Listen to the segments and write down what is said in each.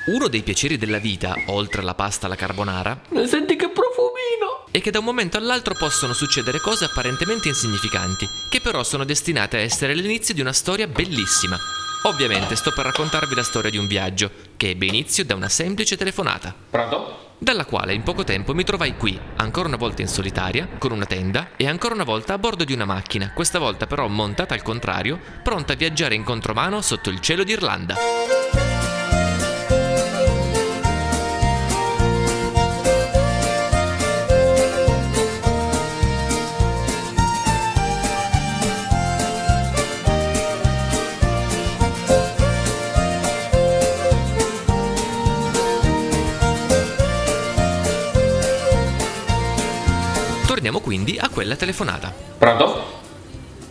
Uno dei piaceri della vita, oltre alla pasta alla carbonara, Senti che profumino! è che da un momento all'altro possono succedere cose apparentemente insignificanti, che però sono destinate a essere l'inizio di una storia bellissima. Ovviamente sto per raccontarvi la storia di un viaggio, che ebbe inizio da una semplice telefonata, Pronto? dalla quale in poco tempo mi trovai qui, ancora una volta in solitaria, con una tenda e ancora una volta a bordo di una macchina, questa volta però montata al contrario, pronta a viaggiare in contromano sotto il cielo d'Irlanda. Torniamo quindi a quella telefonata. Pronto?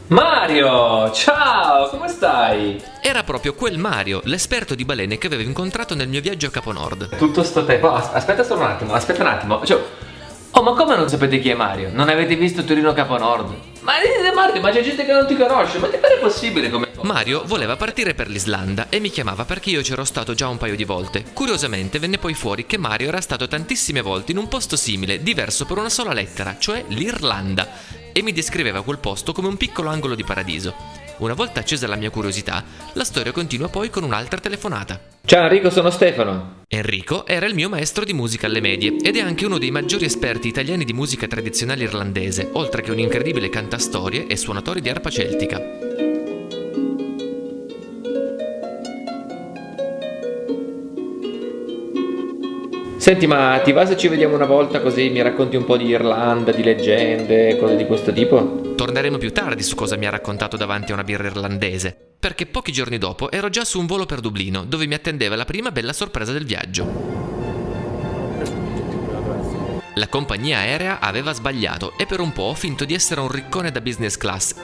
Mario, ciao, come stai? Era proprio quel Mario, l'esperto di balene che avevo incontrato nel mio viaggio a Capo Nord. Tutto sto tempo, aspetta solo un attimo, oh, ma come non sapete chi è Mario? Non avete visto Torino Capo Nord? Ma dite Mario, ma c'è gente che non ti conosce, ma ti pare possibile come... Mario voleva partire per l'Islanda e mi chiamava perché io c'ero stato già un paio di volte. Curiosamente venne poi fuori che Mario era stato tantissime volte in un posto simile, diverso per una sola lettera, cioè l'Irlanda, e mi descriveva quel posto come un piccolo angolo di paradiso. Una volta accesa la mia curiosità, la storia continua poi con un'altra telefonata. Ciao Enrico, sono Stefano. Enrico era il mio maestro di musica alle medie ed è anche uno dei maggiori esperti italiani di musica tradizionale irlandese, oltre che un incredibile cantastorie e suonatore di arpa celtica. Senti, ma ti va se ci vediamo una volta così mi racconti un po' di Irlanda, di leggende, cose di questo tipo? Torneremo più tardi su cosa mi ha raccontato davanti a una birra irlandese, perché pochi giorni dopo ero già su un volo per Dublino, dove mi attendeva la prima bella sorpresa del viaggio. La compagnia aerea aveva sbagliato e per un po' ho finto di essere un riccone da business class.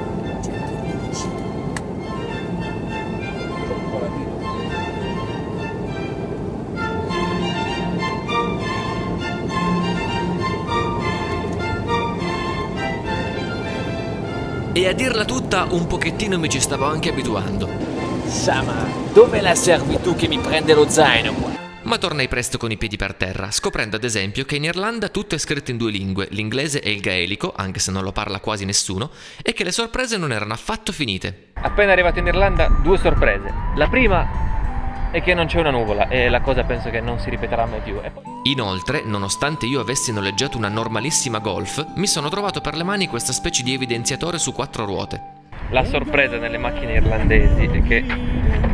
E a dirla tutta, un pochettino mi ci stavo anche abituando. Sama, dov'è la servitù che mi prende lo zaino qua? Ma tornai presto con i piedi per terra, scoprendo ad esempio che in Irlanda tutto è scritto in due lingue, l'inglese e il gaelico, anche se non lo parla quasi nessuno, e che le sorprese non erano affatto finite. Appena arrivato in Irlanda, 2 sorprese. La prima è che non c'è una nuvola e la cosa penso che non si ripeterà mai più. Inoltre, nonostante io avessi noleggiato una normalissima Golf, mi sono trovato per le mani questa specie di evidenziatore su 4 ruote. La sorpresa nelle macchine irlandesi è che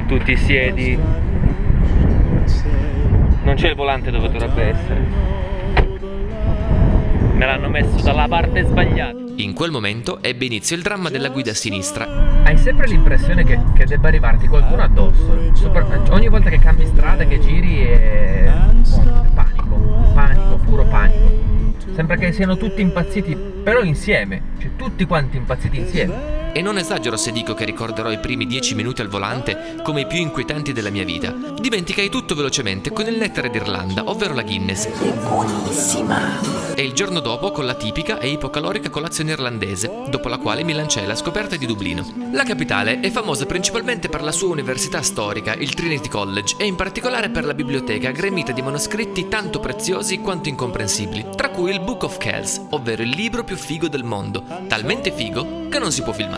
tu ti siedi, non c'è il volante dove dovrebbe essere, me l'hanno messo dalla parte sbagliata. In quel momento ebbe inizio il dramma della guida a sinistra. Hai sempre l'impressione che debba arrivarti qualcuno addosso. Ogni volta che cambi strada, che giri è panico, puro panico. Sembra che siano tutti impazziti, però insieme, cioè tutti quanti impazziti insieme. E non esagero se dico che ricorderò i primi 10 minuti al volante come i più inquietanti della mia vita. Dimenticai tutto velocemente con il nettare d'Irlanda, ovvero la Guinness. È buonissima. E il giorno dopo con la tipica e ipocalorica colazione irlandese, dopo la quale mi lanciai alla scoperta di Dublino. La capitale è famosa principalmente per la sua università storica, il Trinity College, e in particolare per la biblioteca gremita di manoscritti tanto preziosi quanto incomprensibili, tra cui il Book of Kells, ovvero il libro più figo del mondo, talmente figo che non si può filmare.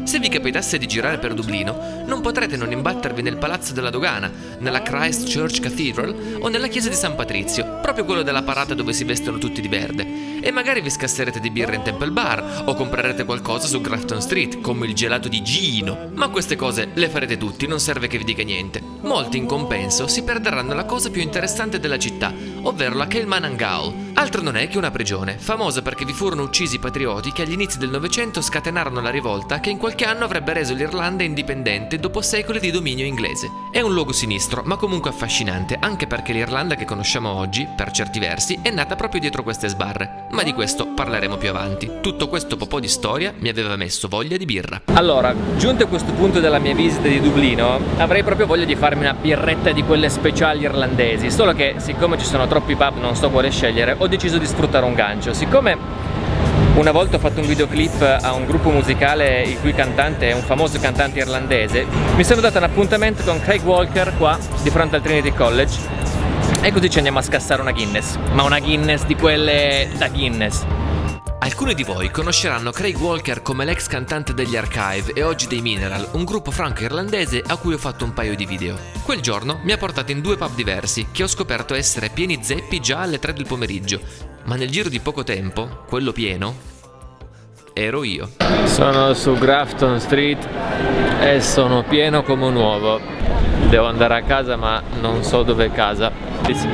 Se vi capitasse di girare per Dublino, non potrete non imbattervi nel Palazzo della Dogana, nella Christ Church Cathedral o nella chiesa di San Patrizio, proprio quello della parata dove si vestono tutti di verde. E magari vi scasserete di birra in Temple Bar o comprerete qualcosa su Grafton Street, come il gelato di Gino. Ma queste cose le farete tutti, non serve che vi dica niente. Molti in compenso si perderanno la cosa più interessante della città, ovvero la Kilmanangal. Altro non è che una prigione, famosa perché vi furono uccisi patrioti che agli inizi del Novecento scatenarono la rivolta che in qualche anno avrebbe reso l'Irlanda indipendente dopo secoli di dominio inglese. È un luogo sinistro, ma comunque affascinante, anche perché l'Irlanda che conosciamo oggi, per certi versi, è nata proprio dietro queste sbarre. Ma di questo parleremo più avanti. Tutto questo po' di storia mi aveva messo voglia di birra. Allora, giunto a questo punto della mia visita di Dublino, avrei proprio voglia di farmi una birretta di quelle speciali irlandesi. Solo che, siccome ci sono troppi pub, non so quale scegliere, ho deciso di sfruttare un gancio. Siccome Una volta ho fatto un videoclip a un gruppo musicale il cui cantante è un famoso cantante irlandese. Mi sono dato un appuntamento con Craig Walker qua di fronte al Trinity College e così ci andiamo a scassare una Guinness, ma una Guinness di quelle da Guinness. Alcuni di voi conosceranno Craig Walker come l'ex cantante degli Archive e oggi dei Mineral, un gruppo franco-irlandese a cui ho fatto un paio di video. Quel giorno mi ha portato in 2 pub diversi che ho scoperto essere pieni zeppi già alle 3 del pomeriggio, ma nel giro di poco tempo, quello pieno, ero io. Sono su Grafton Street e sono pieno come un uovo. Devo andare a casa ma non so dove è casa.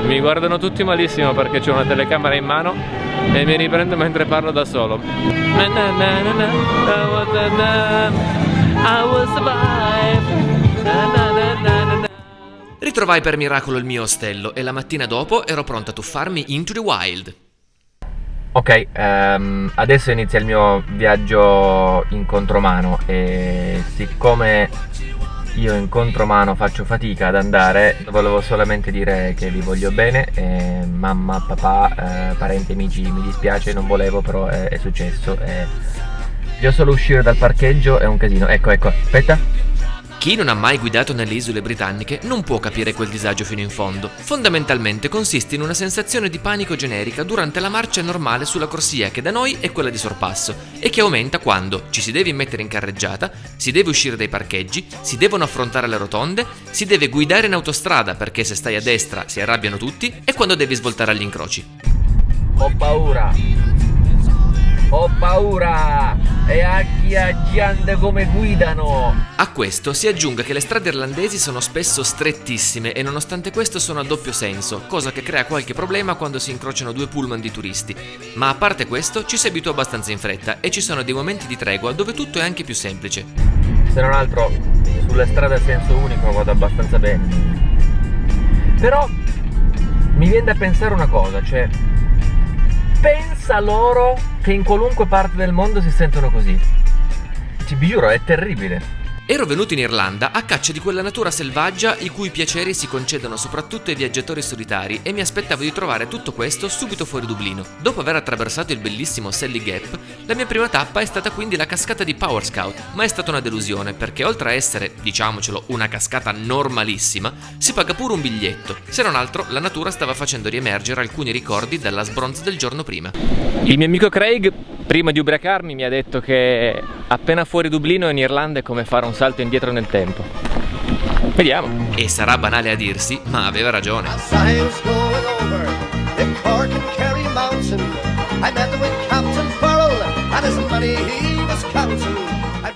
Mi guardano tutti malissimo perché c'ho una telecamera in mano e mi riprendo mentre parlo da solo. Ritrovai per miracolo il mio ostello e la mattina dopo ero pronto a tuffarmi into the wild. Ok, adesso inizia il mio viaggio in contromano e siccome io in contromano faccio fatica ad andare, volevo solamente dire che vi voglio bene, mamma, papà, parenti, amici, mi dispiace, non volevo, però è successo. Già solo uscire dal parcheggio è un casino. Ecco, aspetta. Chi non ha mai guidato nelle isole britanniche non può capire quel disagio fino in fondo. Fondamentalmente consiste in una sensazione di panico generica durante la marcia normale sulla corsia che da noi è quella di sorpasso e che aumenta quando ci si deve mettere in carreggiata, si deve uscire dai parcheggi, si devono affrontare le rotonde, si deve guidare in autostrada perché se stai a destra si arrabbiano tutti e quando devi svoltare agli incroci. Ho paura! E a chi agiande come guidano! A questo si aggiunga che le strade irlandesi sono spesso strettissime e nonostante questo sono a doppio senso, cosa che crea qualche problema quando si incrociano 2 pullman di turisti. Ma a parte questo ci si abitua abbastanza in fretta e ci sono dei momenti di tregua dove tutto è anche più semplice. Se non altro, sulle strade a senso unico vado abbastanza bene. Però mi viene da pensare una cosa, cioè pensa loro che in qualunque parte del mondo si sentono così. Vi giuro, è terribile. Ero venuto in Irlanda a caccia di quella natura selvaggia i cui piaceri si concedono soprattutto ai viaggiatori solitari e mi aspettavo di trovare tutto questo subito fuori Dublino. Dopo aver attraversato il bellissimo Sally Gap, la mia prima tappa è stata quindi la cascata di Power Scout, ma è stata una delusione perché oltre a essere, diciamocelo, una cascata normalissima, si paga pure un biglietto. Se non altro, la natura stava facendo riemergere alcuni ricordi dalla sbronza del giorno prima. Il mio amico Craig, prima di ubriacarmi, mi ha detto che appena fuori Dublino in Irlanda è come fare un salto indietro nel tempo. Vediamo. E sarà banale a dirsi, ma aveva ragione.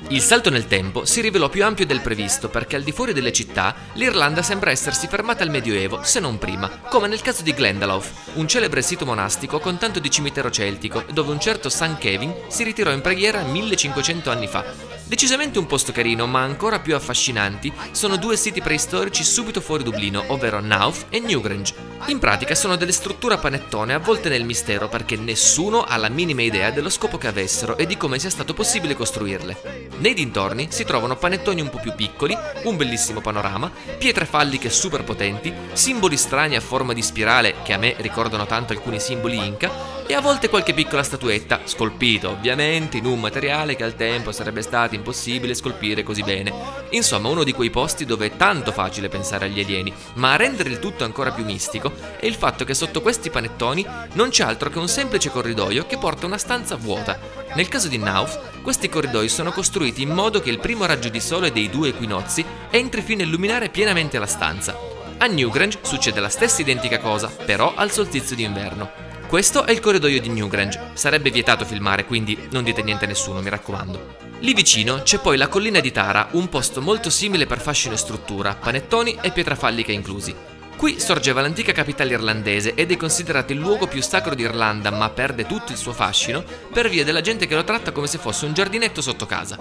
Il salto nel tempo si rivelò più ampio del previsto perché al di fuori delle città l'Irlanda sembra essersi fermata al Medioevo, se non prima, come nel caso di Glendalough, un celebre sito monastico con tanto di cimitero celtico dove un certo San Kevin si ritirò in preghiera 1500 anni fa. Decisamente un posto carino, ma ancora più affascinanti sono 2 siti preistorici subito fuori Dublino, ovvero Nauf e Newgrange. In pratica sono delle strutture a panettone avvolte nel mistero perché nessuno ha la minima idea dello scopo che avessero e di come sia stato possibile costruirle. Nei dintorni si trovano panettoni un po' più piccoli, un bellissimo panorama, pietre falliche super potenti, simboli strani a forma di spirale che a me ricordano tanto alcuni simboli Inca e a volte qualche piccola statuetta, scolpita ovviamente in un materiale che al tempo sarebbe stato impossibile scolpire così bene. Insomma, uno di quei posti dove è tanto facile pensare agli alieni, ma a rendere il tutto ancora più mistico è il fatto che sotto questi panettoni non c'è altro che un semplice corridoio che porta a una stanza vuota. Nel caso di Nauf, questi corridoi sono costruiti in modo che il primo raggio di sole dei 2 equinozi entri fino a illuminare pienamente la stanza. A Newgrange succede la stessa identica cosa, però al solstizio d'inverno. Questo è il corridoio di Newgrange. Sarebbe vietato filmare, quindi non dite niente a nessuno, mi raccomando. Lì vicino c'è poi la collina di Tara, un posto molto simile per fascino e struttura, panettoni e pietrafallica inclusi. Qui sorgeva l'antica capitale irlandese ed è considerato il luogo più sacro d'Irlanda, ma perde tutto il suo fascino per via della gente che lo tratta come se fosse un giardinetto sotto casa.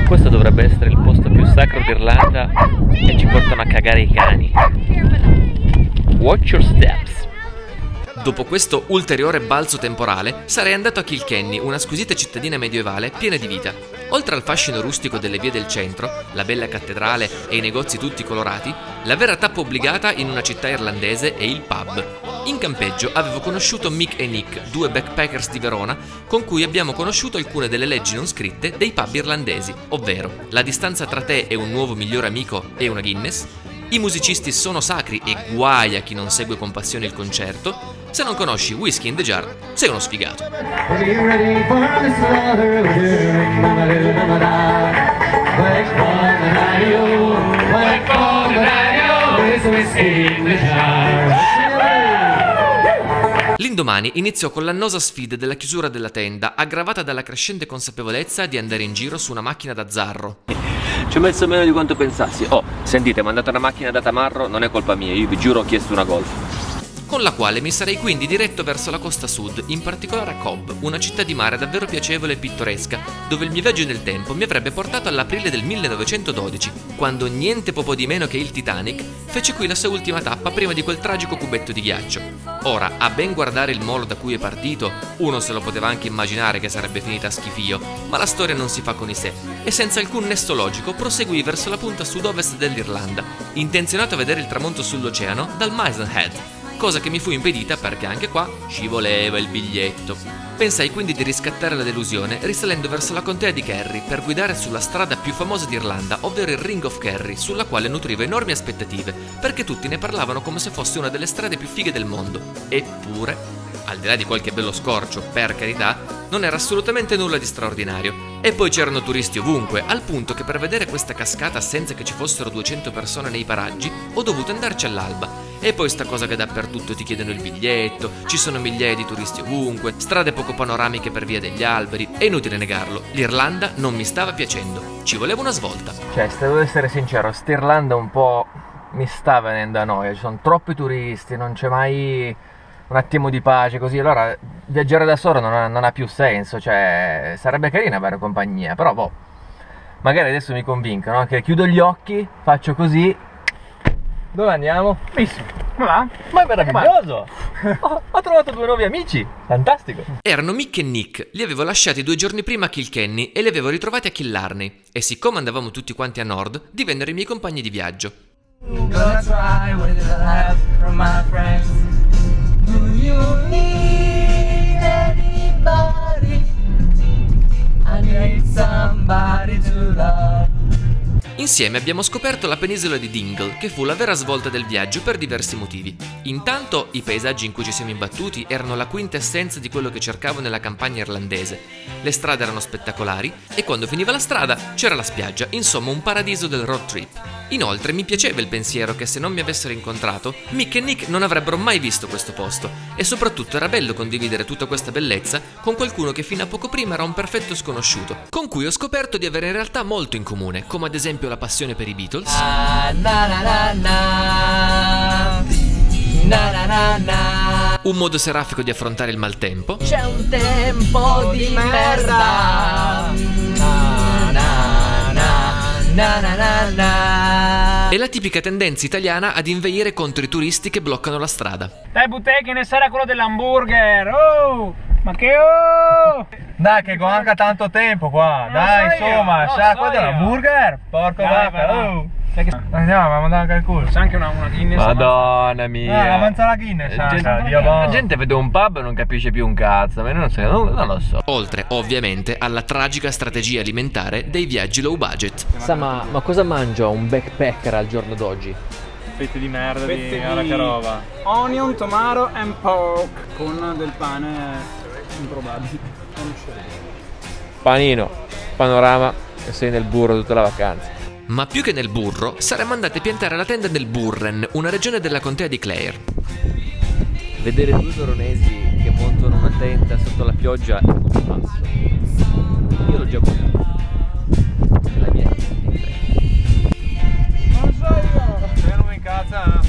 Questo dovrebbe essere il posto più sacro d'Irlanda e ci portano a cagare i cani. Watch your steps. Dopo questo ulteriore balzo temporale, sarei andato a Kilkenny, una squisita cittadina medievale piena di vita. Oltre al fascino rustico delle vie del centro, la bella cattedrale e i negozi tutti colorati, la vera tappa obbligata in una città irlandese è il pub. In campeggio avevo conosciuto Mick e Nick, due backpackers di Verona, con cui abbiamo conosciuto alcune delle leggi non scritte dei pub irlandesi, ovvero la distanza tra te e un nuovo migliore amico e una Guinness, i musicisti sono sacri e guai a chi non segue con passione il concerto, se non conosci Whiskey in the Jar sei uno sfigato. L'indomani iniziò con l'annosa sfida della chiusura della tenda, aggravata dalla crescente consapevolezza di andare in giro su una macchina da zarro. Ci ho messo meno di quanto pensassi. Oh, sentite, mandate una macchina da tamarro, non è colpa mia, io vi giuro ho chiesto una Golf. Con la quale mi sarei quindi diretto verso la costa sud, in particolare a Cobb, una città di mare davvero piacevole e pittoresca, dove il mio viaggio nel tempo mi avrebbe portato all'aprile del 1912, quando niente poco di meno che il Titanic fece qui la sua ultima tappa prima di quel tragico cubetto di ghiaccio. Ora, a ben guardare il molo da cui è partito, uno se lo poteva anche immaginare che sarebbe finita a schifio, ma la storia non si fa con i sé, e senza alcun nesso logico proseguì verso la punta sud-ovest dell'Irlanda, intenzionato a vedere il tramonto sull'oceano dal Maidenhead, cosa che mi fu impedita perché anche qua ci voleva il biglietto. Pensai quindi di riscattare la delusione risalendo verso la contea di Kerry per guidare sulla strada più famosa d'Irlanda, ovvero il Ring of Kerry, sulla quale nutrivo enormi aspettative, perché tutti ne parlavano come se fosse una delle strade più fighe del mondo. Eppure, al di là di qualche bello scorcio, per carità, non era assolutamente nulla di straordinario. E poi c'erano turisti ovunque, al punto che per vedere questa cascata senza che ci fossero 200 persone nei paraggi, ho dovuto andarci all'alba. E poi sta cosa che dappertutto ti chiedono il biglietto, ci sono migliaia di turisti ovunque, strade poco panoramiche per via degli alberi, è inutile negarlo, l'Irlanda non mi stava piacendo, ci voleva una svolta. Cioè, se devo essere sincero, st'Irlanda un po' mi sta venendo a noia, ci sono troppi turisti, non c'è mai un attimo di pace così, allora viaggiare da solo non ha più senso, cioè sarebbe carino avere compagnia, però boh, magari adesso mi convincono, no? Che chiudo gli occhi, faccio così. Dove andiamo? Benissimo, ma è meraviglioso! Ho trovato due nuovi amici, fantastico! Erano Mick e Nick, li avevo lasciati 2 giorni prima a Kilkenny e li avevo ritrovati a Killarney, e siccome andavamo tutti quanti a nord, divennero i miei compagni di viaggio. Gonna try what I have from my friends. Do you need anybody? I need somebody to love. Insieme abbiamo scoperto la penisola di Dingle, che fu la vera svolta del viaggio per diversi motivi. Intanto, i paesaggi in cui ci siamo imbattuti erano la quintessenza di quello che cercavo nella campagna irlandese. Le strade erano spettacolari e quando finiva la strada c'era la spiaggia, insomma un paradiso del road trip. Inoltre mi piaceva il pensiero che se non mi avessero incontrato, Mick e Nick non avrebbero mai visto questo posto, e soprattutto era bello condividere tutta questa bellezza con qualcuno che fino a poco prima era un perfetto sconosciuto, con cui ho scoperto di avere in realtà molto in comune, come ad esempio la passione per i Beatles, un modo serafico di affrontare il maltempo, C'è un tempo di merda. e la tipica tendenza italiana ad inveire contro i turisti che bloccano la strada. dai Butecchi, ne sarà quello dell'hamburger, oh! Ma che oh! Dai che manca tanto tempo qua, dai, dai so io, insomma, lo sa so quello io. dell'hamburger? Porco Dai, vacca, vai, oh! Sai che Andiamo, ma mandiamo anche il culo. c'è anche una Guinness. Madonna mia. Avanza la Guinness, La gente vede un pub e non capisce più un cazzo, ma non lo so. Oltre, ovviamente, alla tragica strategia alimentare dei viaggi low budget. Ma cosa mangia un backpacker al giorno d'oggi? Fette di merda Fette di alla roba. Onion, tomato and pork con del pane improbabile. Panino, panorama e sei nel burro tutta la vacanza. Ma più che nel burro, saremmo andati a piantare la tenda nel Burren, una regione della contea di Clare. Vedere 2 veronesi che montano una tenda sotto la pioggia è un passo. Io l'ho già buttato. È la mia Non so io. Se non mi incazza.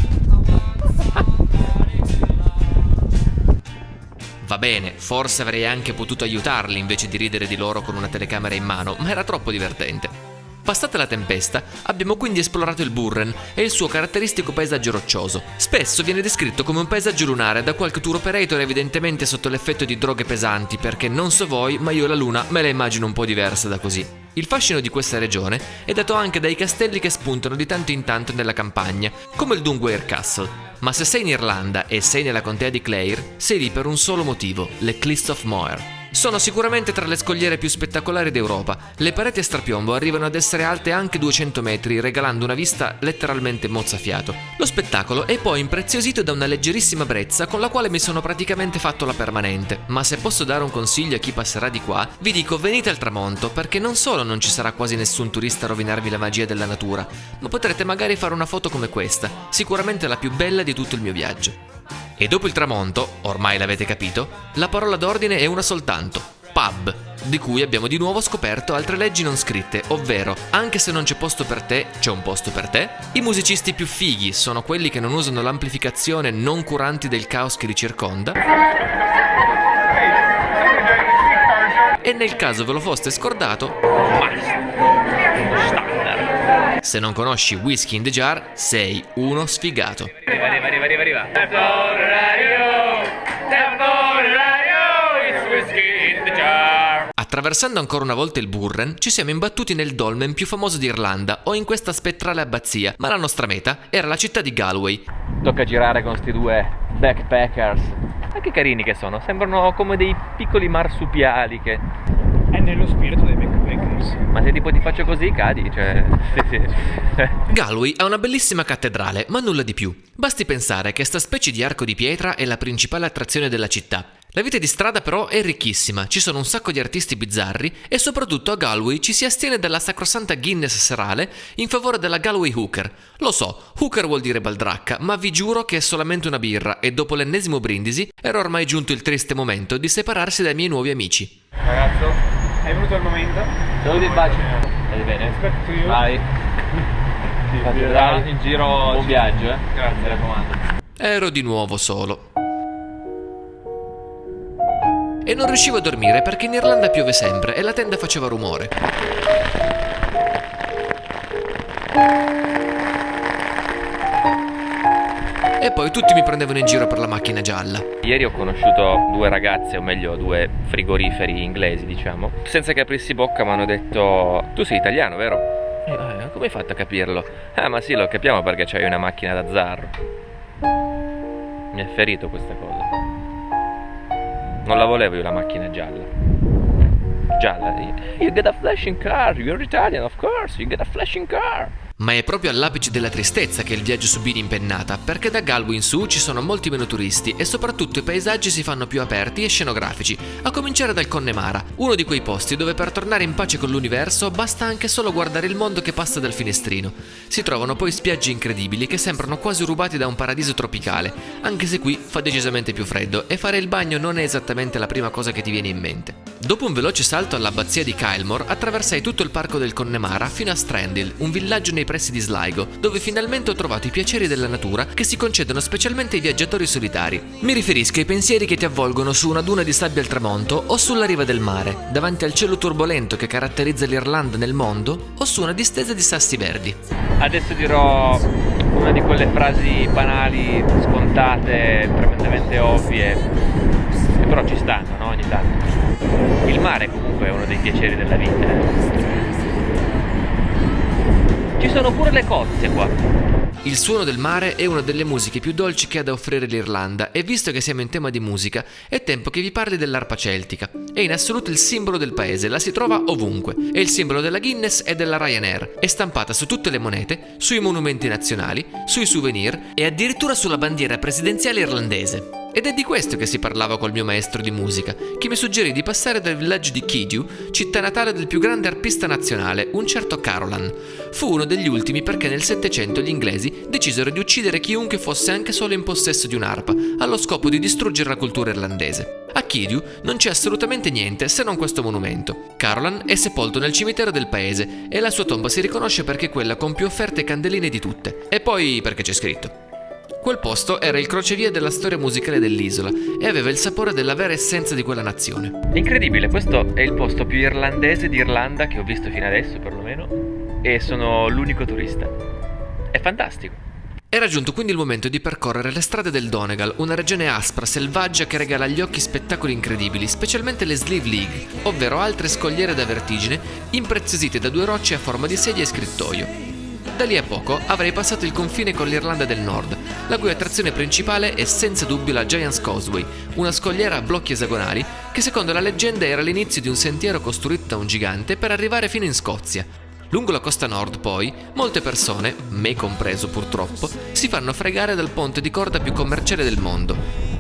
Va bene, forse avrei anche potuto aiutarli invece di ridere di loro con una telecamera in mano, ma era troppo divertente. Passata la tempesta, abbiamo quindi esplorato il Burren e il suo caratteristico paesaggio roccioso. Spesso viene descritto come un paesaggio lunare da qualche tour operator evidentemente sotto l'effetto di droghe pesanti, perché non so voi, ma io la luna me la immagino un po' diversa da così. Il fascino di questa regione è dato anche dai castelli che spuntano di tanto in tanto nella campagna, come il Dunguaire Castle. Ma se sei in Irlanda e sei nella contea di Clare, sei lì per un solo motivo, le Cliffs of Moher. Sono sicuramente tra le scogliere più spettacolari d'Europa. Le pareti a strapiombo arrivano ad essere alte anche 200 metri, regalando una vista letteralmente mozzafiato. Lo spettacolo è poi impreziosito da una leggerissima brezza con la quale mi sono praticamente fatto la permanente. Ma se posso dare un consiglio a chi passerà di qua, vi dico venite al tramonto, perché non solo non ci sarà quasi nessun turista a rovinarvi la magia della natura, ma potrete magari fare una foto come questa, sicuramente la più bella di tutto il mio viaggio. E dopo il tramonto, ormai l'avete capito, la parola d'ordine è una soltanto: pub, di cui abbiamo di nuovo scoperto altre leggi non scritte, ovvero, anche se non c'è posto per te, c'è un posto per te. I musicisti più fighi sono quelli che non usano l'amplificazione, non curanti del caos che li circonda. E nel caso ve lo foste scordato, se non conosci Whiskey in the Jar, sei uno sfigato. Arriva. Attraversando ancora una volta il Burren, ci siamo imbattuti nel dolmen più famoso d'Irlanda o in questa spettrale abbazia, ma la nostra meta era la città di Galway. Tocca girare con sti due backpackers. Anche carini che sono, sembrano come dei piccoli marsupiali che... È nello spirito dei backpackers. Ma se tipo ti faccio così cadi, cioè... Sì. Galway ha una bellissima cattedrale, ma nulla di più. Basti pensare che sta specie di arco di pietra è la principale attrazione della città. La vita di strada però è ricchissima, ci sono un sacco di artisti bizzarri e soprattutto a Galway ci si astiene dalla sacrosanta Guinness serale in favore della Galway Hooker. Lo so, hooker vuol dire baldracca, ma vi giuro che è solamente una birra e dopo l'ennesimo brindisi era ormai giunto il triste momento di separarsi dai miei nuovi amici. Ragazzo, è venuto il momento. Saluti il bacio. Stai bene? Aspetto io. Vai. In giro. Buon viaggio, Grazie, mi raccomando. Ero di nuovo solo. E non riuscivo a dormire perché in Irlanda piove sempre e la tenda faceva rumore. E poi tutti mi prendevano in giro per la macchina gialla. Ieri ho conosciuto due ragazze, o meglio due frigoriferi inglesi, diciamo. Senza che aprissi bocca mi hanno detto: tu sei italiano, vero? Come hai fatto a capirlo? Ma sì, lo capiamo perché c'hai una macchina da zarro. Mi ha ferito questa cosa. Non la volevo io la macchina gialla. You get a flashing car, you're Italian, of course, you get a flashing car. Ma è proprio all'apice della tristezza che il viaggio subì l'impennata, perché da Galway in su ci sono molti meno turisti e soprattutto i paesaggi si fanno più aperti e scenografici, a cominciare dal Connemara, uno di quei posti dove per tornare in pace con l'universo basta anche solo guardare il mondo che passa dal finestrino. Si trovano poi spiagge incredibili che sembrano quasi rubati da un paradiso tropicale, anche se qui fa decisamente più freddo e fare il bagno non è esattamente la prima cosa che ti viene in mente. Dopo un veloce salto all'abbazia di Kylemore, attraversai tutto il parco del Connemara fino a Strandhill, un villaggio nei pressi di Sligo, dove finalmente ho trovato i piaceri della natura che si concedono specialmente ai viaggiatori solitari. Mi riferisco ai pensieri che ti avvolgono su una duna di sabbia al tramonto o sulla riva del mare, davanti al cielo turbolento che caratterizza l'Irlanda nel mondo o su una distesa di sassi verdi. Adesso dirò una di quelle frasi banali, scontate, tremendamente ovvie, che però ci stanno, no? Ogni tanto. Il mare comunque è uno dei piaceri della vita. Ci sono pure le cozze qua. Il suono del mare è una delle musiche più dolci che ha da offrire l'Irlanda e visto che siamo in tema di musica è tempo che vi parli dell'arpa celtica. È in assoluto il simbolo del paese, la si trova ovunque. È il simbolo della Guinness e della Ryanair. È stampata su tutte le monete, sui monumenti nazionali, sui souvenir e addirittura sulla bandiera presidenziale irlandese. Ed è di questo che si parlava col mio maestro di musica, che mi suggerì di passare dal villaggio di Keedew, città natale del più grande arpista nazionale, un certo Carolan. Fu uno degli ultimi perché nel Settecento gli inglesi decisero di uccidere chiunque fosse anche solo in possesso di un'arpa, allo scopo di distruggere la cultura irlandese. A Keedew non c'è assolutamente niente se non questo monumento. Carolan è sepolto nel cimitero del paese e la sua tomba si riconosce perché è quella con più offerte candeline di tutte. E poi perché c'è scritto. Quel posto era il crocevia della storia musicale dell'isola e aveva il sapore della vera essenza di quella nazione. Incredibile, questo è il posto più irlandese d'Irlanda che ho visto fino adesso, perlomeno. e sono l'unico turista. È fantastico. Era giunto quindi il momento di percorrere le strade del Donegal, una regione aspra, selvaggia che regala agli occhi spettacoli incredibili, specialmente le Slieve League, ovvero altre scogliere da vertigine impreziosite da 2 rocce a forma di sedia e scrittoio. Da lì a poco avrei passato il confine con l'Irlanda del Nord, la cui attrazione principale è senza dubbio la Giant's Causeway, una scogliera a blocchi esagonali che secondo la leggenda era l'inizio di un sentiero costruito da un gigante per arrivare fino in Scozia. Lungo la costa nord, poi, molte persone, me compreso purtroppo, si fanno fregare dal ponte di corda più commerciale del mondo.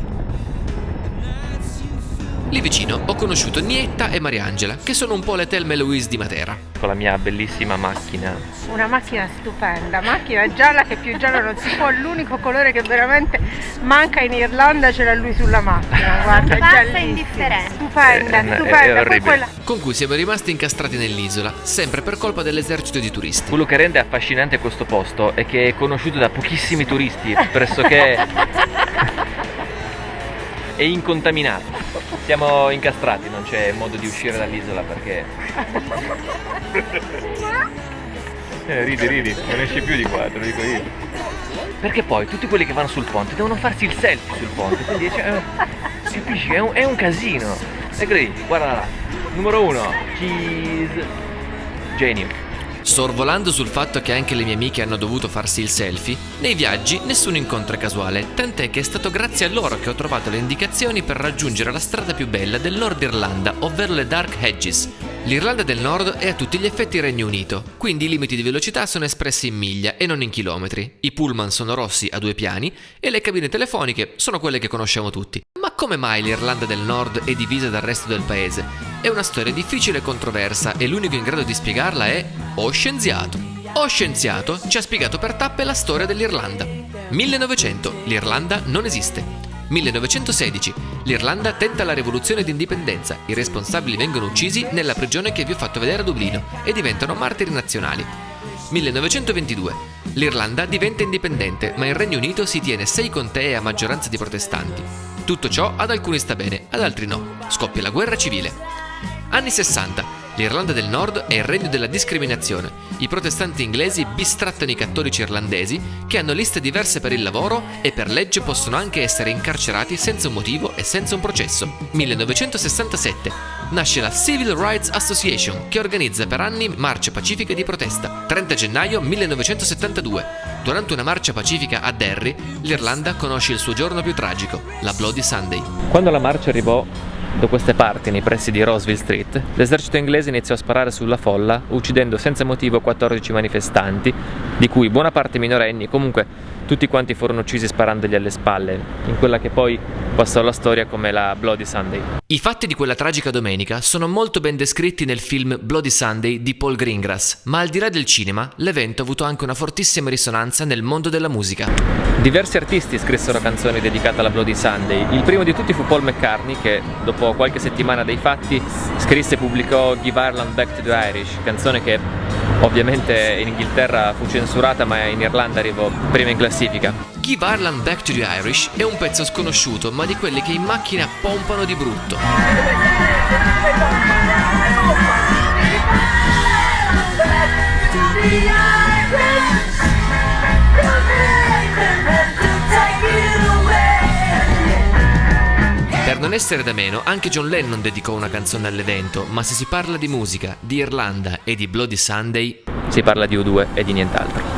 Lì vicino ho conosciuto Nietta e Mariangela, che sono un po' le Thelma e Louise di Matera. Con la mia bellissima macchina. Una macchina stupenda, macchina gialla che più giallo non si può, l'unico colore che veramente manca in Irlanda ce l'ha lui sulla macchina, guarda, è giallissima, indifferente. stupenda, È Poi orribile. quella... Con cui siamo rimasti incastrati nell'isola, sempre per colpa dell'esercito di turisti. Quello che rende affascinante questo posto è che è conosciuto da pochissimi turisti, pressoché è incontaminato. Siamo incastrati, non c'è modo di uscire dall'isola perché... ridi, non esci più di qua, te lo dico io. Perché poi tutti quelli che vanno sul ponte devono farsi il selfie sul ponte, quindi capisci, è un casino. E così, guarda là, numero 1, cheese, genio. Sorvolando sul fatto che anche le mie amiche hanno dovuto farsi il selfie, nei viaggi nessun incontro è casuale, tant'è che è stato grazie a loro che ho trovato le indicazioni per raggiungere la strada più bella del Nord Irlanda, ovvero le Dark Hedges. L'Irlanda del Nord è a tutti gli effetti Regno Unito, quindi i limiti di velocità sono espressi in miglia e non in chilometri. I pullman sono rossi a 2 piani e le cabine telefoniche sono quelle che conosciamo tutti. Ma come mai l'Irlanda del Nord è divisa dal resto del paese? È una storia difficile e controversa e l'unico in grado di spiegarla è O Scienziato. O Scienziato ci ha spiegato per tappe la storia dell'Irlanda. 1900, l'Irlanda non esiste. 1916, l'Irlanda tenta la rivoluzione d'indipendenza, i responsabili vengono uccisi nella prigione che vi ho fatto vedere a Dublino e diventano martiri nazionali. 1922, l'Irlanda diventa indipendente, ma il Regno Unito si tiene 6 contee a maggioranza di protestanti. Tutto ciò ad alcuni sta bene, ad altri no. Scoppia la guerra civile. Anni 60. L'Irlanda del Nord è il regno della discriminazione. I protestanti inglesi bistrattano i cattolici irlandesi che hanno liste diverse per il lavoro e per legge possono anche essere incarcerati senza un motivo e senza un processo. 1967. Nasce la Civil Rights Association che organizza per anni marce pacifiche di protesta. 30 gennaio 1972. Durante una marcia pacifica a Derry, l'Irlanda conosce il suo giorno più tragico, la Bloody Sunday. Quando la marcia arrivò da queste parti, nei pressi di Roseville Street, l'esercito inglese iniziò a sparare sulla folla, uccidendo senza motivo 14 manifestanti, di cui buona parte minorenni. Comunque tutti quanti furono uccisi sparandogli alle spalle, in quella che poi passò alla storia come la Bloody Sunday. I fatti di quella tragica domenica sono molto ben descritti nel film Bloody Sunday di Paul Greengrass, ma al di là del cinema, l'evento ha avuto anche una fortissima risonanza nel mondo della musica. Diversi artisti scrissero canzoni dedicate alla Bloody Sunday. Il primo di tutti fu Paul McCartney, che dopo qualche settimana dei fatti scrisse e pubblicò Give Ireland Back to the Irish, canzone che ovviamente in Inghilterra fu censurata ma in Irlanda arrivò prima in classifica. Give Ireland Back to the Irish è un pezzo sconosciuto, ma di quelli che in macchina pompano di brutto. Per non essere da meno, anche John Lennon dedicò una canzone all'evento, ma se si parla di musica, di Irlanda e di Bloody Sunday, Si parla di U2 e di nient'altro.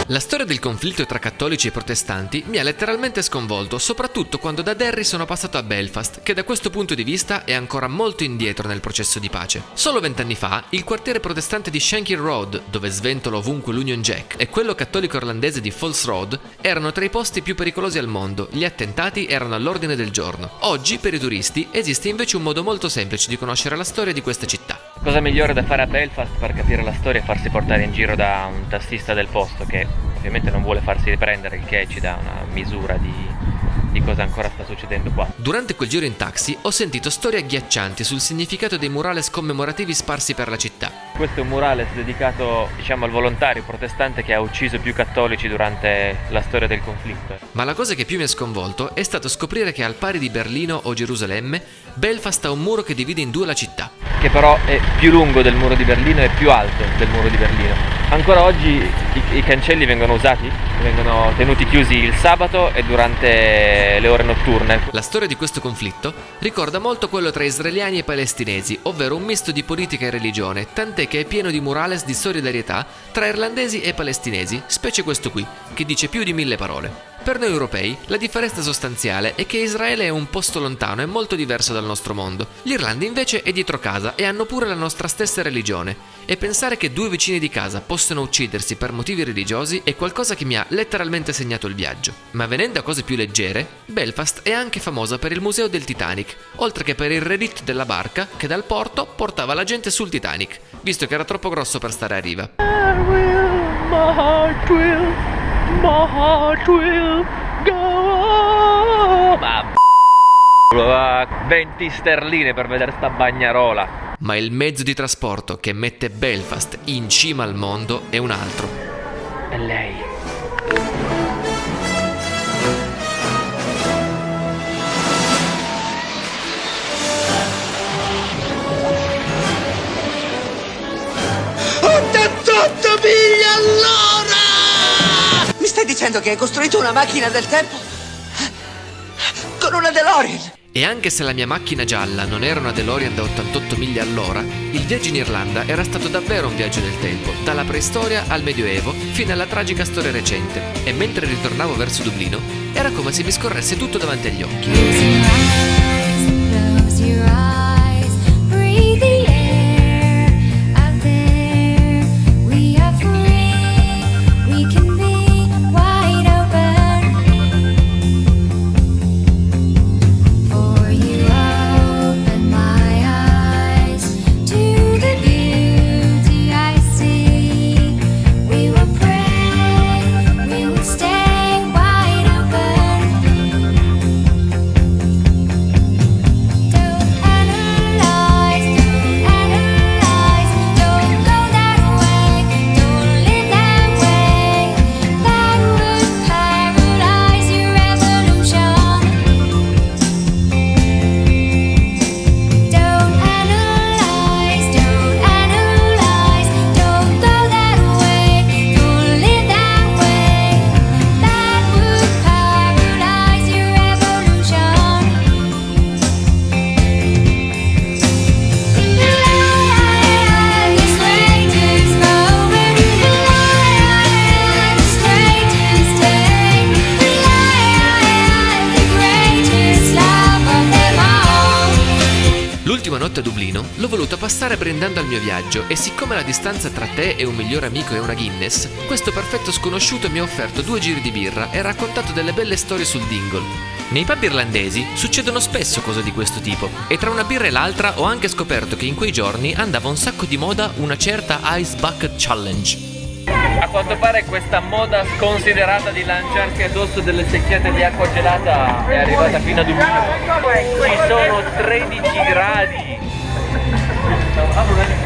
La storia del conflitto tra cattolici e protestanti mi ha letteralmente sconvolto, soprattutto quando da Derry sono passato a Belfast, che da questo punto di vista è ancora molto indietro nel processo di pace. Solo 20 anni fa, il quartiere protestante di Shankill Road, dove sventola ovunque l'Union Jack, e quello cattolico irlandese di Falls Road erano tra i posti più pericolosi al mondo, gli attentati erano all'ordine del giorno. Oggi, per i turisti, esiste invece un modo molto semplice di conoscere la storia di questa città. Cosa migliore da fare a Belfast per capire la storia e farsi portare in giro da un tassista del posto che ovviamente non vuole farsi riprendere, il che ci dà una misura di di cosa ancora sta succedendo qua. Durante quel giro in taxi ho sentito storie agghiaccianti sul significato dei murales commemorativi sparsi per la città. Questo è un murales dedicato, diciamo, al volontario protestante che ha ucciso più cattolici durante la storia del conflitto. Ma la cosa che più mi ha sconvolto è stato scoprire che al pari di Berlino o Gerusalemme, Belfast ha un muro che divide in due la città. Che però è più lungo del muro di Berlino e più alto del muro di Berlino. Ancora oggi i cancelli vengono usati, vengono tenuti chiusi il sabato e durante le ore notturne. La storia di questo conflitto ricorda molto quello tra israeliani e palestinesi, ovvero un misto di politica e religione, tant'è che è pieno di murales di solidarietà tra irlandesi e palestinesi, specie questo qui, che dice più di 1000 parole. Per noi europei la differenza sostanziale è che Israele è un posto lontano e molto diverso dal nostro mondo. L'Irlanda invece è dietro casa e hanno pure la nostra stessa religione. E pensare che due vicini di casa possano uccidersi per motivi religiosi è qualcosa che mi ha letteralmente segnato il viaggio. Ma venendo a cose più leggere, Belfast è anche famosa per il museo del Titanic, oltre che per il relitt della barca che dal porto portava la gente sul Titanic, visto che era troppo grosso per stare a riva. My heart will go on. Ma 20 sterline per vedere sta bagnarola. Ma il mezzo di trasporto che mette Belfast in cima al mondo è un altro. È lei. Mi stai dicendo che hai costruito una macchina del tempo? Con una DeLorean? E anche se la mia macchina gialla non era una DeLorean da 88 miglia all'ora, il viaggio in Irlanda era stato davvero un viaggio nel tempo, dalla preistoria al Medioevo fino alla tragica storia recente. E mentre ritornavo verso Dublino, era come se mi scorresse tutto davanti agli occhi. L'ultima notte a Dublino l'ho voluto passare brindando al mio viaggio e siccome la distanza tra te e un migliore amico è una Guinness, questo perfetto sconosciuto mi ha offerto 2 giri di birra e ha raccontato delle belle storie sul Dingle. Nei pub irlandesi succedono spesso cose di questo tipo e tra una birra e l'altra ho anche scoperto che in quei giorni andava un sacco di moda una certa Ice Bucket Challenge. A quanto pare questa moda sconsiderata di lanciarsi addosso delle secchiate di acqua gelata è arrivata fino a Dublino. Ci sono 13 gradi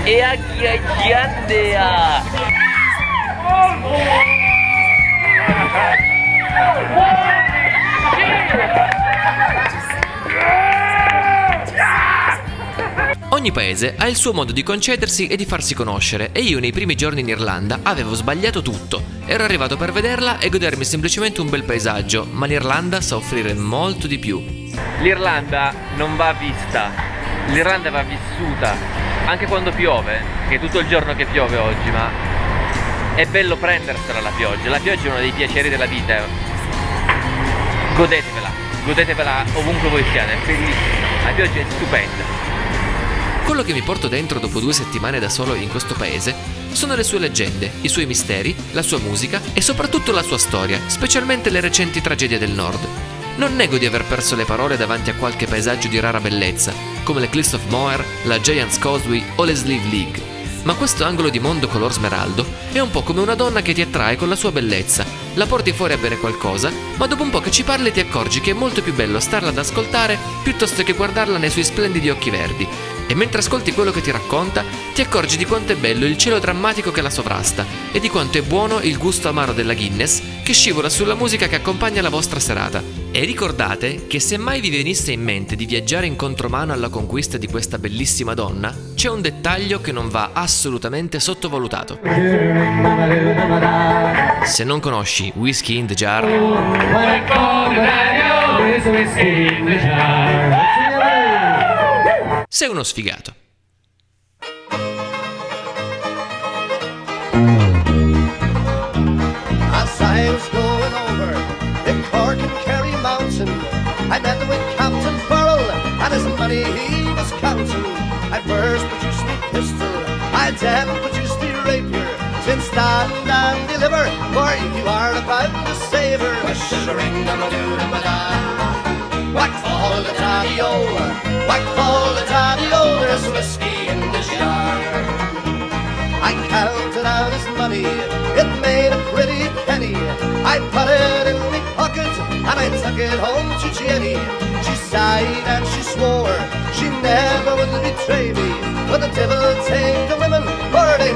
e agghiacciandea. Ogni paese ha il suo modo di concedersi e di farsi conoscere e io nei primi giorni in Irlanda avevo sbagliato tutto. Ero arrivato per vederla e godermi semplicemente un bel paesaggio, ma l'Irlanda sa offrire molto di più. L'Irlanda non va vista, l'Irlanda va vissuta. Anche quando piove, che è tutto il giorno che piove oggi, ma è bello prendersela la pioggia. La pioggia è uno dei piaceri della vita. Godetevela ovunque voi siate, è bellissima. La pioggia è stupenda. Quello che mi porto dentro dopo 2 settimane da solo in questo paese sono le sue leggende, i suoi misteri, la sua musica e soprattutto la sua storia, specialmente le recenti tragedie del nord. Non nego di aver perso le parole davanti a qualche paesaggio di rara bellezza, come le Cliffs of Moher, la Giant's Causeway o le Slieve League, ma questo angolo di mondo color smeraldo è un po' come una donna che ti attrae con la sua bellezza la porti fuori a bere qualcosa, ma dopo un po' che ci parli ti accorgi che è molto più bello starla ad ascoltare piuttosto che guardarla nei suoi splendidi occhi verdi. E mentre ascolti quello che ti racconta, ti accorgi di quanto è bello il cielo drammatico che la sovrasta e di quanto è buono il gusto amaro della Guinness che scivola sulla musica che accompagna la vostra serata. E ricordate che se mai vi venisse in mente di viaggiare in contromano alla conquista di questa bellissima donna, c'è un dettaglio che non va assolutamente sottovalutato. Se non conosci Whiskey in the Jar, sei uno sfigato. As I was going over the Cork and Kerry Mountain, I met with Captain Farrell and his money he was counting. I first produced the pistol, I then produced the rapier. Since stand and deliver, for you are about to save her. Whack fall the daddy-o, whack fall the daddy-o, there's whiskey in the jar. I counted out his money, it made a pretty penny. I put it in my pocket and I took it home to Jenny. She sighed and she swore she never would betray me, but the devil take the women, or they